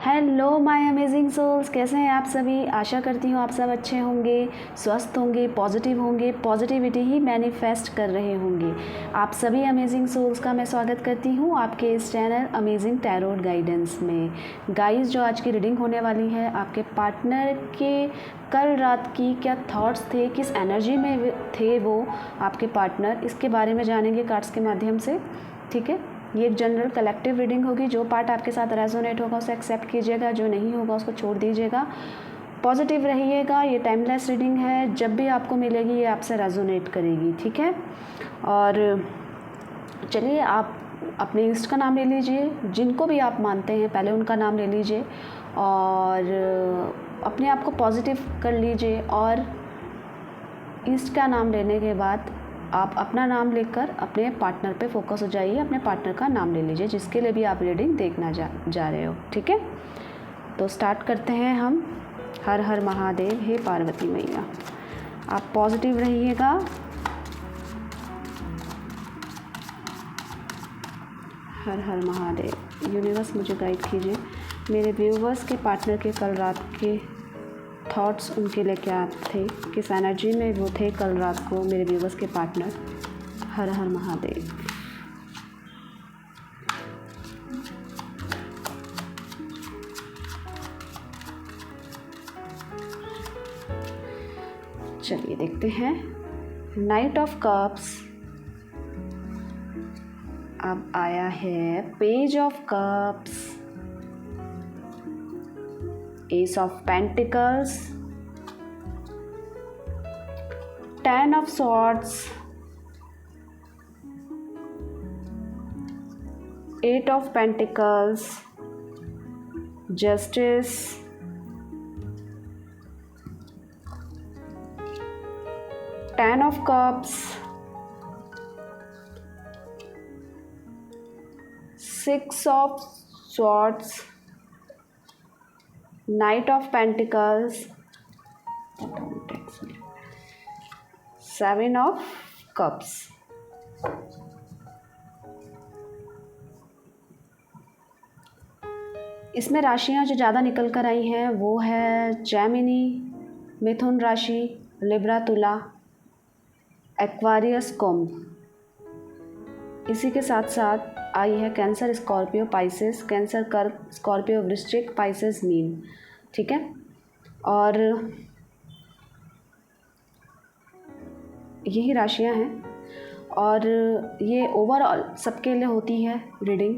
Hello my amazing souls, कैसे हैं आप सभी। आशा करती हूँ आप सब अच्छे होंगे, स्वस्थ होंगे, पॉजिटिव होंगे, पॉजिटिविटी ही मैनिफेस्ट कर रहे होंगे। आप सभी अमेजिंग सोल्स का मैं स्वागत करती हूँ आपके इस चैनल अमेजिंग टैरोट गाइडेंस में। गाइस, जो आज की रीडिंग होने वाली है, आपके पार्टनर के कल रात की क्या थॉट्स थे, किस एनर्जी में थे वो आपके पार्टनर, इसके बारे में जानेंगे कार्ड्स के माध्यम से। ठीक है, ये एक जनरल कलेक्टिव रीडिंग होगी। जो पार्ट आपके साथ रेजोनेट होगा उसे एक्सेप्ट कीजिएगा, जो नहीं होगा उसको छोड़ दीजिएगा। पॉजिटिव रहिएगा। ये टाइमलेस रीडिंग है, जब भी आपको मिलेगी ये आपसे रेजोनेट करेगी। ठीक है, और चलिए आप अपने इष्ट का नाम ले लीजिए, जिनको भी आप मानते हैं पहले उनका नाम ले लीजिए और अपने आप को पॉजिटिव कर लीजिए। और इष्ट का नाम लेने के बाद आप अपना नाम लेकर अपने पार्टनर पे फोकस हो जाइए। अपने पार्टनर का नाम ले लीजिए जिसके लिए भी आप रीडिंग देखना जा रहे हो। ठीक है, तो स्टार्ट करते हैं हम। हर हर महादेव, हे पार्वती मैया। आप पॉजिटिव रहिएगा। हर हर महादेव। यूनिवर्स मुझे गाइड कीजिए, मेरे व्यूवर्स के पार्टनर के कल रात के थॉट्स उनके लिए क्या थे, किस एनर्जी में वो थे कल रात को मेरे व्यूवर्स के पार्टनर। हर हर महादेव। चलिए देखते हैं। नाइट ऑफ कप्स, अब आया है page of cups, S of pentacles, 10 of swords, 8 of pentacles, justice, 10 of cups, 6 of swords, Knight of Pentacles, 7 of Cups। इसमें राशियाँ जो ज़्यादा निकल कर आई हैं वो है जेमिनी, मिथुन राशि, लिब्रा, तुला, एक्वारियस, कुंभ। इसी के साथ साथ आई है कैंसर, स्कॉर्पियो, पाइसेस, कैंसर, कर्क, स्कॉर्पियो, वृश्चिक, पाइसेस, मीन। ठीक है, और यही राशियां हैं और ये ओवरऑल सबके लिए होती है रीडिंग।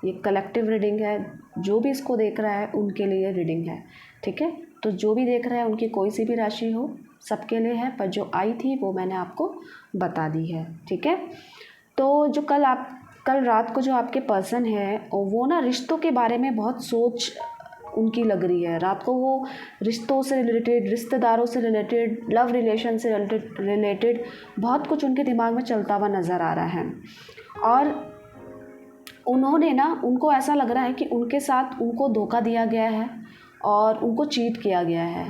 ये कलेक्टिव रीडिंग है, जो भी इसको देख रहा है उनके लिए रीडिंग है। ठीक है, तो जो भी देख रहा है उनकी कोई सी भी राशि हो सबके लिए है, पर जो आई थी वो मैंने आपको बता दी है। ठीक है, तो जो कल रात को जो आपके पर्सन है वो ना रिश्तों के बारे में बहुत सोच उनकी लग रही है। रात को वो रिश्तों से रिलेटेड, रिश्तेदारों से रिलेटेड, लव रिलेशन से रिलेटेड बहुत कुछ उनके दिमाग में चलता हुआ नज़र आ रहा है। और उन्होंने ना, उनको ऐसा लग रहा है कि उनके साथ उनको धोखा दिया गया है और उनको चीट किया गया है।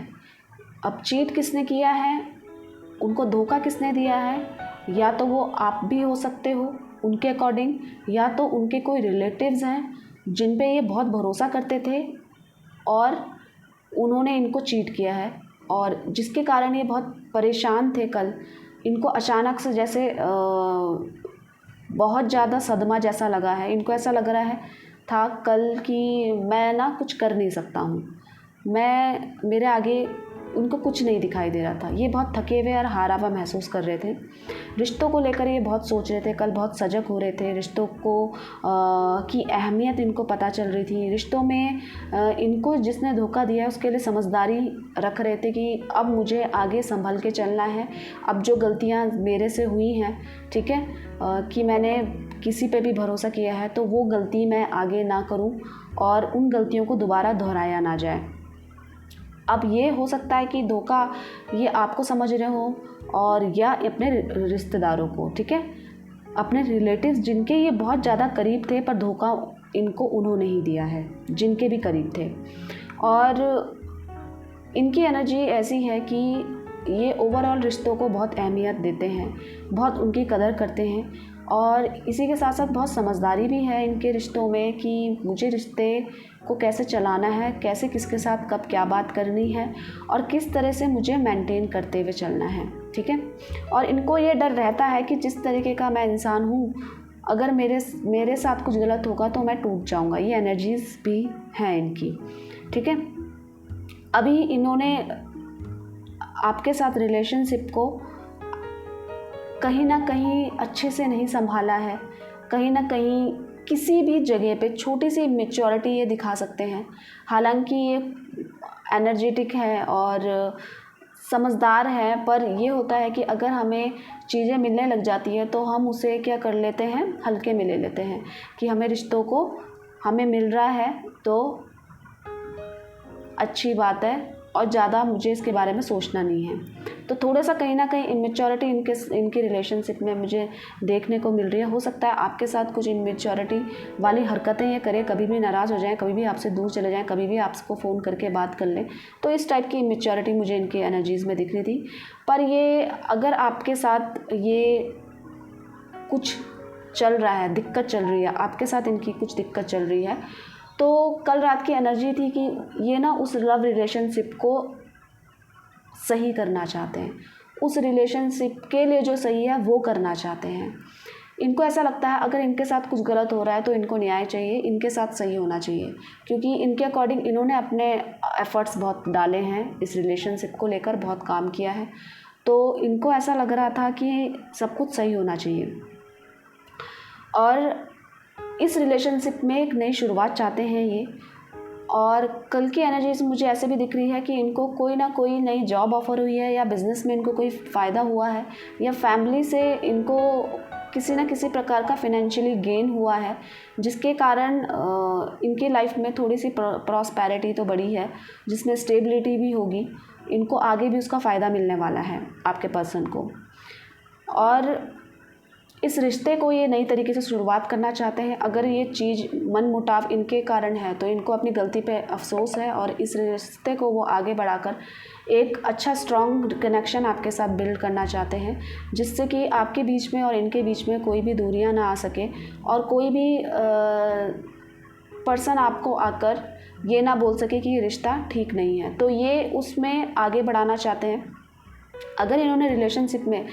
अब चीट किसने किया है, उनको धोखा किसने दिया है, या तो वो आप भी हो सकते हो उनके अकॉर्डिंग, या तो उनके कोई रिलेटिव्स हैं जिन पे ये बहुत भरोसा करते थे और उन्होंने इनको चीट किया है, और जिसके कारण ये बहुत परेशान थे। कल इनको अचानक से जैसे बहुत ज़्यादा सदमा जैसा लगा है। इनको ऐसा लग रहा है था कल कि मैं ना कुछ कर नहीं सकता हूँ, मेरे आगे उनको कुछ नहीं दिखाई दे रहा था। ये बहुत थके हुए और हारा हुआ महसूस कर रहे थे। रिश्तों को लेकर ये बहुत सोच रहे थे, कल बहुत सजग हो रहे थे। रिश्तों को की अहमियत इनको पता चल रही थी। रिश्तों में इनको जिसने धोखा दिया है उसके लिए समझदारी रख रहे थे कि अब मुझे आगे संभल के चलना है। अब जो गलतियाँ मेरे से हुई हैं, ठीक है, कि मैंने किसी पे भी भरोसा किया है, तो वो गलती मैं आगे ना करूं और उन गलतियों को दोबारा दोहराया ना जाए। अब ये हो सकता है कि धोखा ये आपको समझ रहे हो और या अपने रिश्तेदारों को। ठीक है, अपने रिलेटिव्स जिनके ये बहुत ज़्यादा करीब थे, पर धोखा इनको उन्होंने ही दिया है, जिनके भी करीब थे। और इनकी एनर्जी ऐसी है कि ये ओवरऑल रिश्तों को बहुत अहमियत देते हैं, बहुत उनकी कदर करते हैं और इसी के साथ साथ बहुत समझदारी भी है इनके रिश्तों में कि मुझे रिश्ते को कैसे चलाना है, कैसे किसके साथ कब क्या बात करनी है और किस तरह से मुझे मेंटेन करते हुए चलना है, ठीक है। और इनको ये डर रहता है कि जिस तरीके का मैं इंसान हूँ, अगर मेरे साथ कुछ गलत होगा तो मैं टूट जाऊँगा। ये एनर्जीज़ भी हैं इनकी, ठीक है। अभी इन्होंने आपके साथ रिलेशनशिप को कहीं ना कहीं अच्छे से नहीं संभाला है, कहीं ना कहीं किसी भी जगह पे छोटी सी मैच्योरिटी ये दिखा सकते हैं। हालांकि ये एनर्जेटिक है और समझदार है, पर ये होता है कि अगर हमें चीज़ें मिलने लग जाती है तो हम उसे क्या कर लेते हैं, हल्के में ले लेते हैं कि हमें रिश्तों को हमें मिल रहा है तो अच्छी बात है और ज़्यादा मुझे इसके बारे में सोचना नहीं है। तो थोड़ा सा कहीं ना कहीं इमेच्योरिटी इनके रिलेशनशिप में मुझे देखने को मिल रही है। हो सकता है आपके साथ कुछ इमेच्योरिटी वाली हरकतें ये करें, कभी भी नाराज़ हो जाएं, कभी भी आपसे दूर चले जाएं, कभी भी आपको फ़ोन करके बात कर लें। तो इस टाइप की इमेच्योरिटी मुझे इनकी एनर्जीज़ में दिख रही थी। पर ये अगर आपके साथ ये कुछ चल रहा है, दिक्कत चल रही है, आपके साथ इनकी कुछ दिक्कत चल रही है, तो कल रात की एनर्जी थी कि ये ना उस लव रिलेशनशिप को सही करना चाहते हैं, उस रिलेशनशिप के लिए जो सही है वो करना चाहते हैं। इनको ऐसा लगता है अगर इनके साथ कुछ गलत हो रहा है तो इनको न्याय चाहिए, इनके साथ सही होना चाहिए, क्योंकि इनके अकॉर्डिंग इन्होंने अपने एफ़र्ट्स बहुत डाले हैं इस रिलेशनशिप को लेकर, बहुत काम किया है। तो इनको ऐसा लग रहा था कि सब कुछ सही होना चाहिए और इस रिलेशनशिप में एक नई शुरुआत चाहते हैं ये। और कल की एनर्जीज मुझे ऐसे भी दिख रही है कि इनको कोई ना कोई नई जॉब ऑफ़र हुई है, या बिज़नेस में इनको कोई फ़ायदा हुआ है, या फैमिली से इनको किसी न किसी प्रकार का फिनेंशियली गेन हुआ है, जिसके कारण इनकी लाइफ में थोड़ी सी प्रॉस्पेरिटी तो बढ़ी है, जिसमें स्टेबिलिटी भी होगी। इनको आगे भी उसका फ़ायदा मिलने वाला है आपके पर्सन को। और इस रिश्ते को ये नई तरीके से शुरुआत करना चाहते हैं। अगर ये चीज़ मनमुटाव इनके कारण है तो इनको अपनी गलती पे अफसोस है और इस रिश्ते को वो आगे बढ़ाकर एक अच्छा स्ट्रॉन्ग कनेक्शन आपके साथ बिल्ड करना चाहते हैं, जिससे कि आपके बीच में और इनके बीच में कोई भी दूरियां ना आ सके और कोई भी पर्सन आपको आकर ये ना बोल सके कि ये रिश्ता ठीक नहीं है। तो ये उसमें आगे बढ़ाना चाहते हैं। अगर इन्होंने रिलेशनशिप में,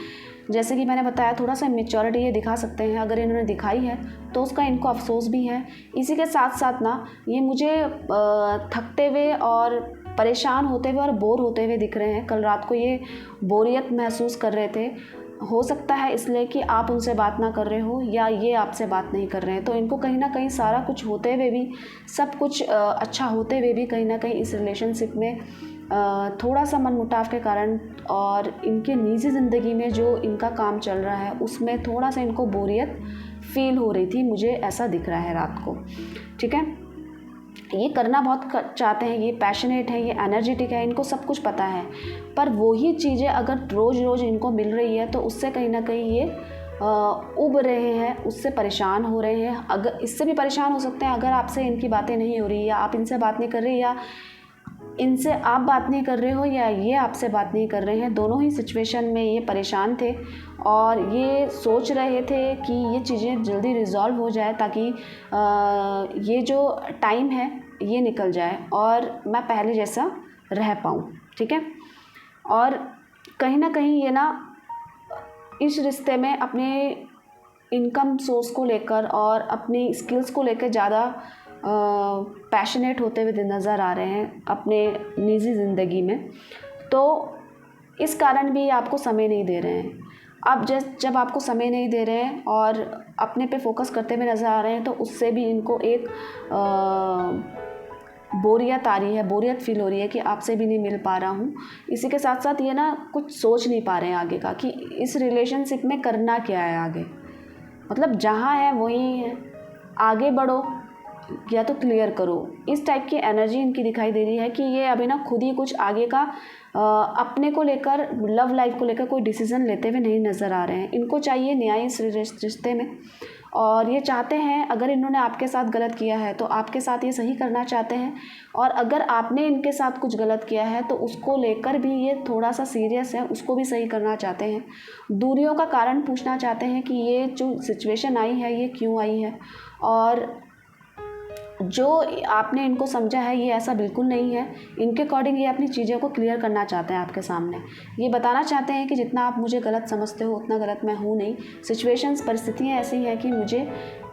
जैसे कि मैंने बताया, थोड़ा सा मैच्योरिटी ये दिखा सकते हैं, अगर इन्होंने दिखाई है तो उसका इनको अफसोस भी है। इसी के साथ साथ ना ये मुझे थकते हुए और परेशान होते हुए और बोर होते हुए दिख रहे हैं। कल रात को ये बोरियत महसूस कर रहे थे, हो सकता है इसलिए कि आप उनसे बात ना कर रहे हो या ये आपसे बात नहीं कर रहे हैं। तो इनको कहीं ना कहीं सारा कुछ होते हुए भी, सब कुछ अच्छा होते हुए भी कहीं ना कहीं इस रिलेशनशिप में थोड़ा सा मनमुटाव के कारण और इनके निजी ज़िंदगी में जो इनका काम चल रहा है उसमें थोड़ा सा इनको बोरियत फील हो रही थी, मुझे ऐसा दिख रहा है रात को, ठीक है। ये करना बहुत चाहते हैं, ये पैशनेट है, ये एनर्जेटिक है, इनको सब कुछ पता है, पर वही चीज़ें अगर रोज़ रोज़ इनको मिल रही है तो उससे कहीं ना कहीं ये उब रहे हैं, उससे परेशान हो रहे हैं। अगर इससे भी परेशान हो सकते हैं अगर आपसे इनकी बातें नहीं हो रही, या आप इनसे बात नहीं कर रहे, या इनसे आप बात नहीं कर रहे हो, या ये आपसे बात नहीं कर रहे हैं। दोनों ही सिचुएशन में ये परेशान थे और ये सोच रहे थे कि ये चीज़ें जल्दी रिज़ॉल्व हो जाए ताकि ये जो टाइम है ये निकल जाए और मैं पहले जैसा रह पाऊँ, ठीक है। और कहीं ना कहीं ये ना इस रिश्ते में अपने इनकम सोर्स को लेकर और अपनी स्किल्स को लेकर ज़्यादा पैशनेट होते हुए नज़र आ रहे हैं अपने निजी ज़िंदगी में। तो इस कारण भी आपको समय नहीं दे रहे हैं। अब जब आपको समय नहीं दे रहे हैं और अपने पे फोकस करते हुए नज़र आ रहे हैं तो उससे भी इनको एक बोरियत आ रही है, बोरियत फील हो रही है कि आपसे भी नहीं मिल पा रहा हूँ। इसी के साथ साथ ये ना कुछ सोच नहीं पा रहे हैं आगे का कि इस रिलेशनशिप में करना क्या है आगे, मतलब जहाँ है वहीं है, आगे बढ़ो या तो क्लियर करो। इस टाइप की एनर्जी इनकी दिखाई दे रही है कि ये अभी ना खुद ही कुछ आगे का अपने को लेकर, लव लाइफ को लेकर कोई डिसीज़न लेते हुए नहीं नज़र आ रहे हैं। इनको चाहिए न्याय इस रिश्ते में और ये चाहते हैं, अगर इन्होंने आपके साथ गलत किया है तो आपके साथ ये सही करना चाहते हैं, और अगर आपने इनके साथ कुछ गलत किया है तो उसको लेकर भी ये थोड़ा सा सीरियस है, उसको भी सही करना चाहते हैं। दूरियों का कारण पूछना चाहते हैं कि ये जो सिचुएशन आई है ये क्यों आई है, और जो आपने इनको समझा है ये ऐसा बिल्कुल नहीं है। इनके अकॉर्डिंग ये अपनी चीज़ों को क्लियर करना चाहते हैं आपके सामने। ये बताना चाहते हैं कि जितना आप मुझे गलत समझते हो उतना गलत मैं हूँ नहीं। सिचुएशंस, परिस्थितियाँ ऐसी हैं कि मुझे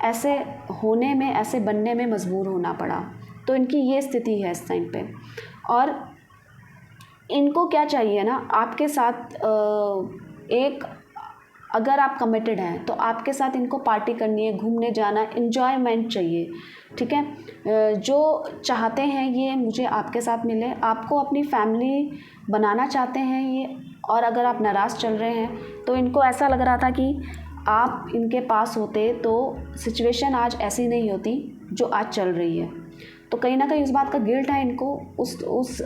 ऐसे होने में, ऐसे बनने में मजबूर होना पड़ा। तो इनकी ये स्थिति है इस टाइम पे। और इनको क्या चाहिए ना, आपके साथ एक, अगर आप कमिटेड हैं तो आपके साथ इनको पार्टी करनी है, घूमने जाना, एन्जॉयमेंट चाहिए, ठीक है। जो चाहते हैं ये मुझे आपके साथ मिले, आपको अपनी फैमिली बनाना चाहते हैं ये। और अगर आप नाराज़ चल रहे हैं तो इनको ऐसा लग रहा था कि आप इनके पास होते तो सिचुएशन आज ऐसी नहीं होती जो आज चल रही है। तो कहीं ना कहीं उस बात का गिल्ट है इनको, उस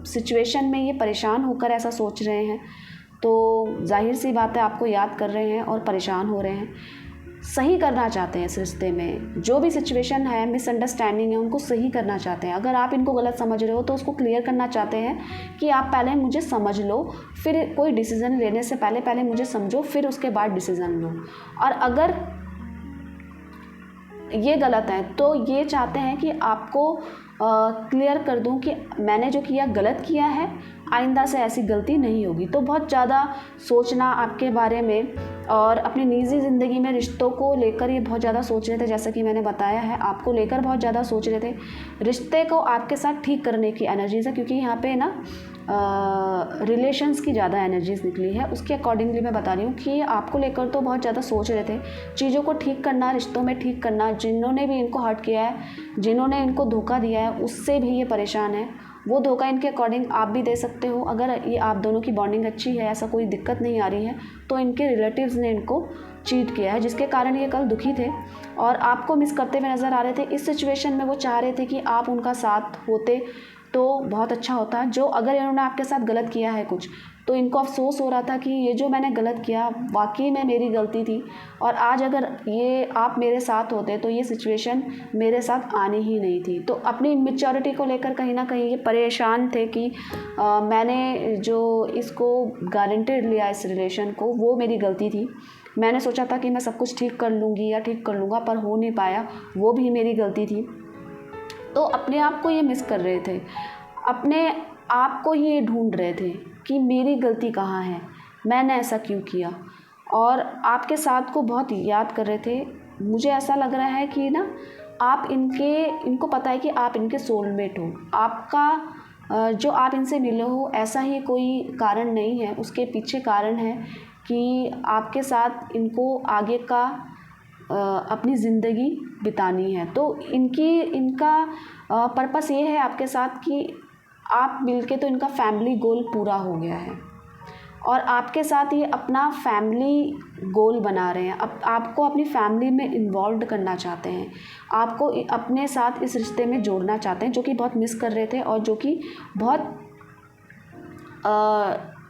सिचुएशन में ये परेशान होकर ऐसा सोच रहे हैं। तो जाहिर सी बात है आपको याद कर रहे हैं और परेशान हो रहे हैं, सही करना चाहते हैं इस रिश्ते में। जो भी सिचुएशन है, मिसअंडरस्टैंडिंग है, उनको सही करना चाहते हैं। अगर आप इनको गलत समझ रहे हो तो उसको क्लियर करना चाहते हैं कि आप पहले मुझे समझ लो, फिर कोई डिसीज़न लेने से पहले मुझे समझो, फिर उसके बाद डिसीज़न लो। और अगर ये गलत है तो ये चाहते हैं कि आपको क्लियर कर दूं कि मैंने जो किया गलत किया है, आइंदा से ऐसी गलती नहीं होगी। तो बहुत ज़्यादा सोचना आपके बारे में, और अपनी निजी ज़िंदगी में रिश्तों को लेकर ये बहुत ज़्यादा सोच रहे थे। जैसा कि मैंने बताया है, आपको लेकर बहुत ज़्यादा सोच रहे थे, रिश्ते को आपके साथ ठीक करने की एनर्जीज़ है। क्योंकि यहाँ पे ना रिलेशंस की ज़्यादा एनर्जीज निकली है, उसके अकॉर्डिंगली मैं बता रही हूँ कि आपको लेकर तो बहुत ज़्यादा सोच रहे थे। चीज़ों को ठीक करना, रिश्तों में ठीक करना, जिन्होंने भी इनको हर्ट किया है, जिन्होंने इनको धोखा दिया है, उससे भी ये परेशान है। वो धोखा इनके अकॉर्डिंग आप भी दे सकते हो। अगर ये आप दोनों की बॉन्डिंग अच्छी है, ऐसा कोई दिक्कत नहीं आ रही है, तो इनके रिलेटिव्स ने इनको चीट किया है, जिसके कारण ये कल दुखी थे और आपको मिस करते हुए नज़र आ रहे थे। इस सिचुएशन में वो चाह रहे थे कि आप उनका साथ होते तो बहुत अच्छा होता। जो अगर इन्होंने आपके साथ गलत किया है कुछ, तो इनको अफसोस हो रहा था कि ये जो मैंने गलत किया वाकई में मेरी गलती थी, और आज अगर ये आप मेरे साथ होते तो ये सिचुएशन मेरे साथ आनी ही नहीं थी। तो अपनी इमेच्योरिटी को लेकर कहीं ना कहीं ये परेशान थे कि मैंने जो इसको गारंटेड लिया इस रिलेशन को, वो मेरी गलती थी। मैंने सोचा था कि मैं सब कुछ ठीक कर लूँगी या ठीक कर लूँगा, पर हो नहीं पाया, वो भी मेरी गलती थी। तो अपने आप को ये मिस कर रहे थे, अपने आप को ये ढूंढ रहे थे कि मेरी गलती कहाँ है, मैंने ऐसा क्यों किया, और आपके साथ को बहुत याद कर रहे थे। मुझे ऐसा लग रहा है कि ना आप इनको पता है कि आप इनके सोलमेट हो। आपका जो आप इनसे मिले हो, ऐसा ही कोई कारण नहीं है, उसके पीछे कारण है कि आपके साथ इनको आगे का अपनी ज़िंदगी बितानी है। तो इनका पर्पस ये है आपके साथ कि आप मिलके तो इनका फैमिली गोल पूरा हो गया है, और आपके साथ ये अपना फैमिली गोल बना रहे हैं। अब आपको अपनी फैमिली में इन्वॉल्व करना चाहते हैं, आपको अपने साथ इस रिश्ते में जोड़ना चाहते हैं, जो कि बहुत मिस कर रहे थे, और जो कि बहुत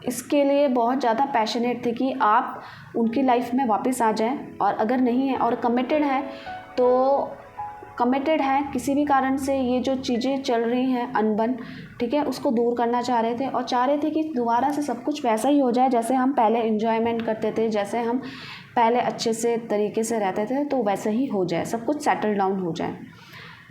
इसके लिए बहुत ज़्यादा पैशनेट थे कि आप उनकी लाइफ में वापस आ जाएं। और अगर नहीं है और कमिटेड है, तो कमिटेड है किसी भी कारण से, ये जो चीज़ें चल रही हैं अनबन, ठीक है, उसको दूर करना चाह रहे थे, और चाह रहे थे कि दोबारा से सब कुछ वैसा ही हो जाए जैसे हम पहले एंजॉयमेंट करते थे, जैसे हम पहले अच्छे से तरीके से रहते थे, तो वैसे ही हो जाए, सब कुछ सेटल डाउन हो जाए।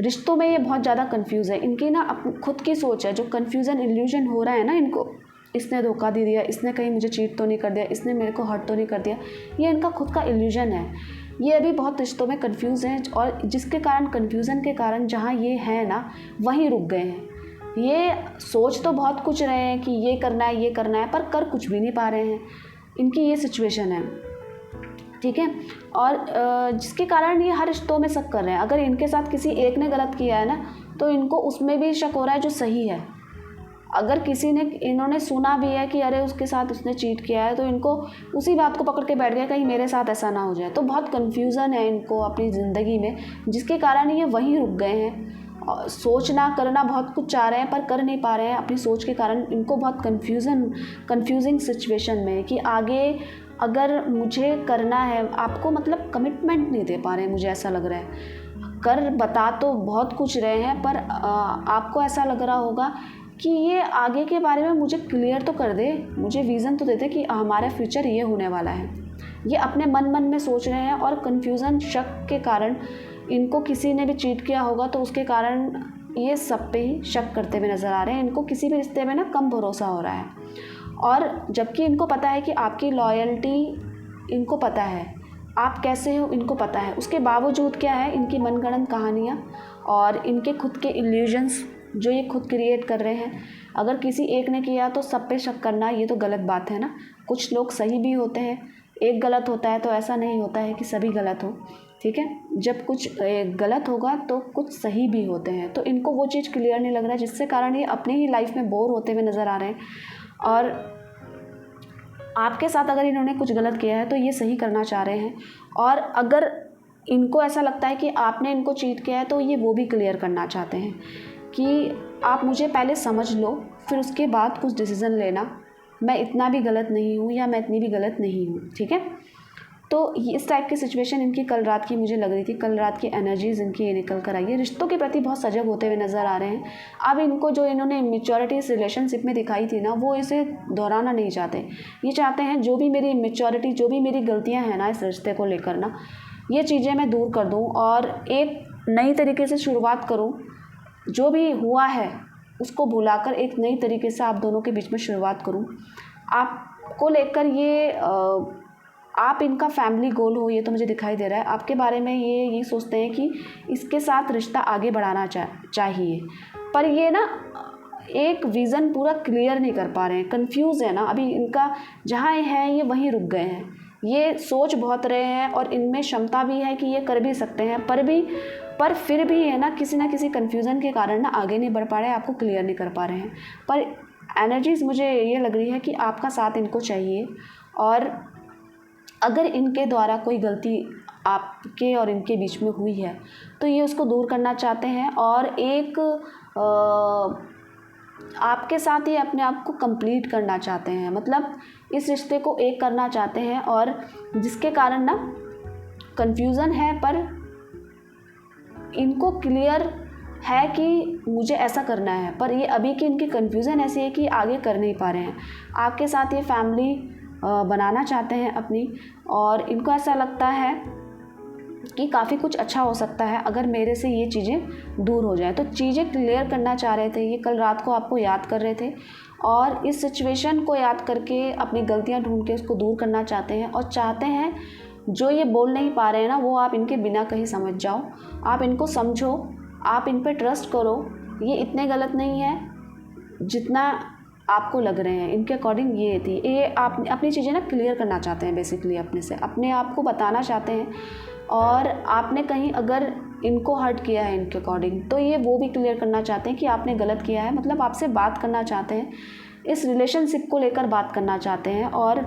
रिश्तों में ये बहुत ज़्यादा कंफ्यूज है, इनकी ना खुद की सोच है, जो कन्फ्यूज़न इल्यूजन हो रहा है ना इनको, इसने धोखा दे दिया, इसने कहीं मुझे चीट तो नहीं कर दिया, इसने मेरे को हर्ट तो नहीं कर दिया, ये इनका खुद का इल्यूजन है। ये अभी बहुत रिश्तों में कंफ्यूज हैं, और जिसके कारण, कन्फ्यूज़न के कारण जहाँ ये है ना वहीं रुक गए हैं। ये सोच तो बहुत कुछ रहे हैं कि ये करना है, पर कर कुछ भी नहीं पा रहे हैं। इनकी ये सिचुएशन है, ठीक है। और जिसके कारण ये हर रिश्तों में शक कर रहे हैं। अगर इनके साथ किसी एक ने गलत किया है ना, तो इनको उसमें भी शक हो रहा है जो सही है। अगर इन्होंने सुना भी है कि अरे उसके साथ उसने चीट किया है, तो इनको उसी बात को पकड़ के बैठ गया कहीं मेरे साथ ऐसा ना हो जाए। तो बहुत कन्फ्यूज़न है इनको अपनी ज़िंदगी में, जिसके कारण ये वहीं रुक गए हैं। सोचना करना बहुत कुछ चाह रहे हैं, पर कर नहीं पा रहे हैं। अपनी सोच के कारण इनको बहुत कन्फ्यूज़िंग सिचुएशन में है कि आगे अगर मुझे करना है, आपको मतलब कमिटमेंट नहीं दे पा रहे हैं, मुझे ऐसा लग रहा है। कर बता तो बहुत कुछ रहे हैं, पर आपको ऐसा लग रहा होगा कि ये आगे के बारे में मुझे क्लियर तो कर दे, मुझे विज़न तो दे दे कि हमारा फ्यूचर ये होने वाला है। ये अपने मन में सोच रहे हैं और कन्फ्यूज़न, शक के कारण, इनको किसी ने भी चीट किया होगा तो उसके कारण ये सब पे ही शक करते हुए नज़र आ रहे हैं। इनको किसी भी रिश्ते में ना कम भरोसा हो रहा है, और जबकि इनको पता है कि आपकी लॉयल्टी, इनको पता है आप कैसे हो, इनको पता है। उसके बावजूद क्या है, इनकी मनगढ़ंत कहानियाँ और इनके खुद के इल्यूजन्स जो ये खुद क्रिएट कर रहे हैं। अगर किसी एक ने किया तो सब पे शक करना, ये तो गलत बात है ना। कुछ लोग सही भी होते हैं, एक गलत होता है तो ऐसा नहीं होता है कि सभी गलत हो, ठीक है। जब कुछ गलत होगा तो कुछ सही भी होते हैं। तो इनको वो चीज़ क्लियर नहीं लग रहा है, जिससे कारण ये अपने ही लाइफ में बोर होते हुए नज़र आ रहे हैं। और आपके साथ अगर इन्होंने कुछ गलत किया है तो ये सही करना चाह रहे हैं, और अगर इनको ऐसा लगता है कि आपने इनको चीट किया है तो ये वो भी क्लियर करना चाहते हैं कि आप मुझे पहले समझ लो, फिर उसके बाद कुछ डिसीज़न लेना। मैं इतना भी गलत नहीं हूँ या मैं इतनी भी गलत नहीं हूँ, ठीक है। तो इस टाइप की सिचुएशन इनकी कल रात की मुझे लग रही थी। कल रात की एनर्जीज़ इनकी ये निकल कर आई है। रिश्तों के प्रति बहुत सजग होते हुए नज़र आ रहे हैं। अब इनको जो इन्होंने मैच्योरिटी इस रिलेशनशिप में दिखाई थी ना, वो इसे दोहराना नहीं चाहते। ये चाहते हैं जो भी मेरी मैच्योरिटी, जो भी मेरी गलतियाँ हैं ना इस रिश्ते को लेकर ना, ये चीज़ें मैं दूर कर दूँ और एक नई तरीके से शुरुआत करूँ। जो भी हुआ है उसको भुलाकर एक नई तरीके से आप दोनों के बीच में शुरुआत करूँ। आपको लेकर ये आप इनका फैमिली गोल हो, ये तो मुझे दिखाई दे रहा है। आपके बारे में ये सोचते हैं कि इसके साथ रिश्ता आगे बढ़ाना चाहिए, पर ये ना एक विज़न पूरा क्लियर नहीं कर पा रहे हैं, कंफ्यूज है ना। अभी इनका जहाँ है ये वहीं रुक गए हैं। ये सोच बहुत रहे हैं और इनमें क्षमता भी है कि ये कर भी सकते हैं, पर फिर भी है ना, किसी ना किसी कन्फ्यूज़न के कारण ना आगे नहीं बढ़ पा रहे हैं, आपको क्लियर नहीं कर पा रहे हैं। पर एनर्जीज़ मुझे ये लग रही है कि आपका साथ इनको चाहिए, और अगर इनके द्वारा कोई गलती आपके और इनके बीच में हुई है तो ये उसको दूर करना चाहते हैं, और एक आपके साथ ही अपने आप को कंप्लीट करना चाहते हैं। मतलब इस रिश्ते को एक करना चाहते हैं, और जिसके कारण ना कन्फ्यूज़न है, पर इनको क्लियर है कि मुझे ऐसा करना है। पर ये अभी की इनकी कन्फ्यूज़न ऐसी है कि आगे कर नहीं पा रहे हैं। आपके साथ ये फैमिली बनाना चाहते हैं अपनी, और इनको ऐसा लगता है कि काफ़ी कुछ अच्छा हो सकता है अगर मेरे से ये चीज़ें दूर हो जाए। तो चीज़ें क्लियर करना चाह रहे थे। ये कल रात को आपको याद कर रहे थे, और इस सिचुएशन को याद करके अपनी गलतियां ढूंढ के उसको दूर करना चाहते हैं, और चाहते हैं जो ये बोल नहीं पा रहे हैं ना, वो आप इनके बिना कहीं समझ जाओ। आप इनको समझो, आप इन पर ट्रस्ट करो। ये इतने गलत नहीं है जितना आपको लग रहे हैं। इनके अकॉर्डिंग ये थी, ये आप अपनी चीज़ें ना क्लियर करना चाहते हैं, बेसिकली अपने से, अपने आप को बताना चाहते हैं। और आपने कहीं अगर इनको हर्ट किया है इनके अकॉर्डिंग, तो ये वो भी क्लियर करना चाहते हैं कि आपने गलत किया है। मतलब आपसे बात करना चाहते हैं, इस रिलेशनशिप को लेकर बात करना चाहते हैं, और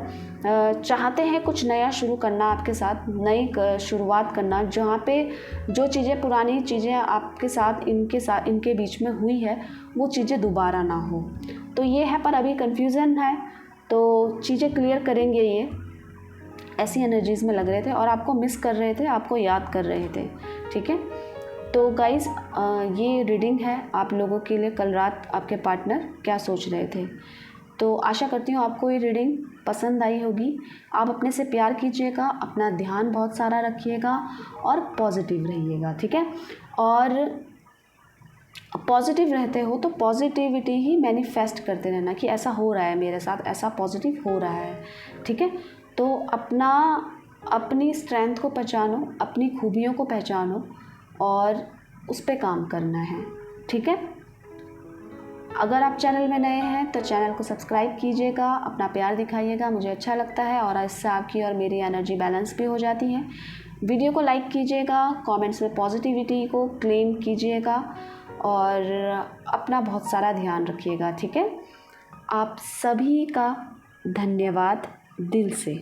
चाहते हैं कुछ नया शुरू करना आपके साथ, नई शुरुआत करना, जहाँ पे जो चीज़ें, पुरानी चीज़ें आपके साथ इनके बीच में हुई है, वो चीज़ें दोबारा ना हो। तो ये है, पर अभी कन्फ्यूज़न है, तो चीज़ें क्लियर करेंगे ये। ऐसी एनर्जीज़ में लग रहे थे और आपको मिस कर रहे थे, आपको याद कर रहे थे, ठीक है। तो गाइज़, ये रीडिंग है आप लोगों के लिए। कल रात आपके पार्टनर क्या सोच रहे थे। तो आशा करती हूँ आपको ये रीडिंग पसंद आई होगी। आप अपने से प्यार कीजिएगा, अपना ध्यान बहुत सारा रखिएगा और पॉजिटिव रहिएगा, ठीक है। और पॉजिटिव रहते हो तो पॉजिटिविटी ही मैनिफेस्ट करते रहना कि ऐसा हो रहा है मेरे साथ, ऐसा पॉजिटिव हो रहा है, ठीक है। तो अपनी स्ट्रेंथ को पहचानो, अपनी खूबियों को पहचानो और उस पे काम करना है, ठीक है। अगर आप चैनल में नए हैं तो चैनल को सब्सक्राइब कीजिएगा, अपना प्यार दिखाइएगा, मुझे अच्छा लगता है, और इससे आपकी और मेरी एनर्जी बैलेंस भी हो जाती है। वीडियो को लाइक कीजिएगा, कमेंट्स में पॉजिटिविटी को क्लेम कीजिएगा, और अपना बहुत सारा ध्यान रखिएगा, ठीक है। आप सभी का धन्यवाद दिल से।